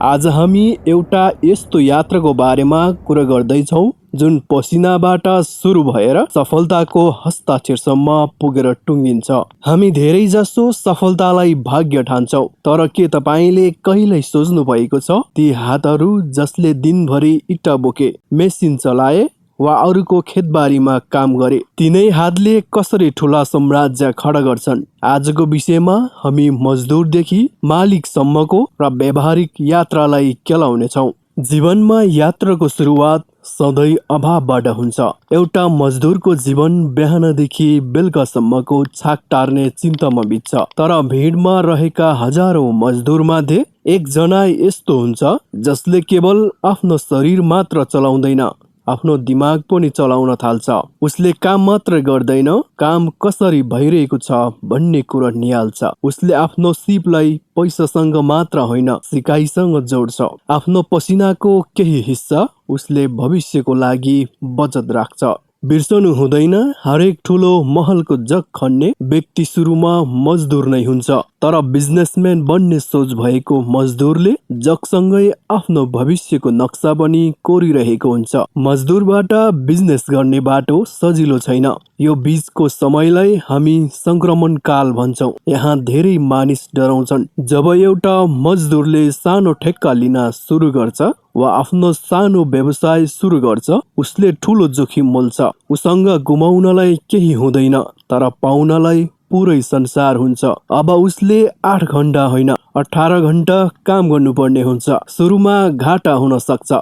आज हामी एउटा यस्तो यात्राको बारेमा कुरा गर्दैछौँ जुन पसिनाबाट सुरु भएर सफलताको हस्ताक्षरसम्म पुगेर टुङ्गिन्छ। हामी धेरै जसो सफलतालाई भाग्य ठान्छौँ, तर के तपाईँले कहिल्यै सोच्नु भएको छ ती हातहरू जसले दिनभरि इँटा बोके, मेसिन चलाए वा अरूको खेतबारीमा काम गरे, तिनै हातले कसरी ठुला साम्राज्य खडा गर्छन्। आजको विषयमा हामी मजदुरदेखि मालिकसम्मको र व्यावहारिक यात्रालाई केलाउनेछौँ। जीवनमा यात्राको सुरुवात सधैँ अभावबाट हुन्छ। एउटा मजदुरको जीवन बिहानदेखि बेलुकासम्मको छाक टार्ने चिन्तामा बित्छ। तर भिडमा रहेका हजारौं मजदुरमध्ये एकजना यस्तो हुन्छ जसले केवल आफ्नो शरीर मात्र चलाउँदैन, आफ्नो दिमाग पनि चलाउन थाल्छ। उसले काम मात्र गर्दैन, काम कसरी भइरहेको छ भन्ने कुरा निहाल्छ। उसले आफ्नो सिपलाई पैसासँग मात्र होइन, सिकाइसँग जोड्छ। आफ्नो पसिनाको केही हिस्सा उसले भविष्यको लागि बचत राख्छ। बिर्सनु हुँदैन, हरेक ठुलो महलको जग खन्ने व्यक्ति सुरुमा मजदुर नै हुन्छ, तर बिजनेसम्यान बन्ने सोच भएको मजदुरले जगसँगै आफ्नो भविष्यको नक्सा पनि कोरिरहेको हुन्छ। मजदुरबाट बिजनेस गर्ने बाटो सजिलो छैन। यो बीचको समयलाई हामी संक्रमण काल भन्छौँ। यहाँ धेरै मानिस डराउँछन्। जब एउटा मजदुरले सानो ठेक्का लिन सुरु गर्छ वा आफ्नो सानो व्यवसाय सुरु गर्छ, उसले ठुलो जोखिम मोल्छ। उसँग गुमाउनलाई केही हुँदैन, तर पाउनलाई पुरै संसार हुन्छ। अब उसले 8 घण्टा होइन 18 घण्टा काम गर्नुपर्ने हुन्छ। सुरुमा घाटा हुन सक्छ,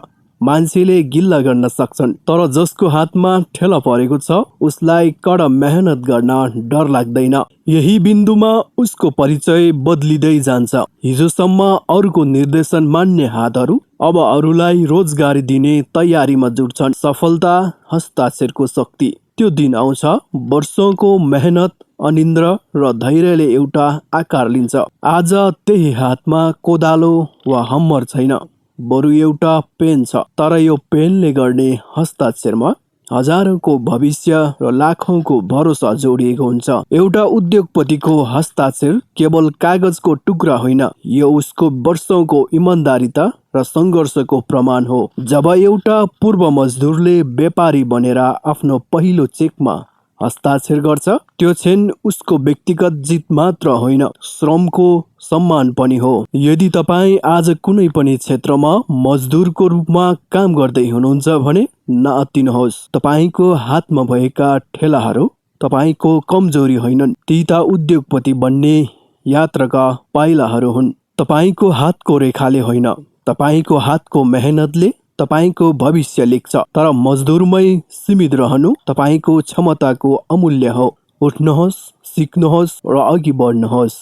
मान्छेले गिल्ला गर्न सक्छन्, तर जसको हातमा ठेला परेको छ उसलाई कडा मेहनत गर्न डर लाग्दैन। यही बिन्दुमा उसको परिचय बदलिँदै जान्छ। हिजोसम्म अरूको निर्देशन मान्ने हातहरू अब अरूलाई रोजगारी दिने तयारीमा जुट्छन्। सफलता हस्ताक्षरको शक्ति। त्यो दिन आउँछ, वर्षौंको मेहनत, अनिन्द्रा र धैर्यले एउटा आकार लिन्छ। आज त्यही हातमा कोदालो वा हम्मर छैन, बरु एउटा पेन छ। तर यो पेनले गर्ने हस्ताक्षरमा हजारौंको भविष्य र लाखौंको भरोसा जोडिएको हुन्छ। एउटा उद्योगपतिको हस्ताक्षर केवल कागजको टुक्रा होइन, यो उसको वर्षौंको इमानदारिता र सङ्घर्षको प्रमाण हो। जब एउटा पूर्व मजदुरले व्यापारी बनेर आफ्नो पहिलो चेकमा हस्ताक्षर गर्छ, त्यो क्षण उसको व्यक्तिगत जित मात्र होइन, श्रमको सम्मान पनि हो। यदि तपाईँ आज कुनै पनि क्षेत्रमा मजदुरको रूपमा काम गर्दै हुनुहुन्छ भने नअत्तिनुहोस्। तपाईँको हातमा भएका ठेलाहरू तपाईँको कमजोरी होइनन्, ती त उद्योगपति बन्ने यात्राका पाइलाहरू हुन्। तपाईँको हातको रेखाले होइन, तपाईँको हातको मेहनतले तपाईँको भविष्य लेख्छ। तर मजदुरमै सीमित रहनु तपाईँको क्षमताको अमूल्य हो। उठ्नुहोस्, सिक्नुहोस् र अघि बढ्नुहोस्।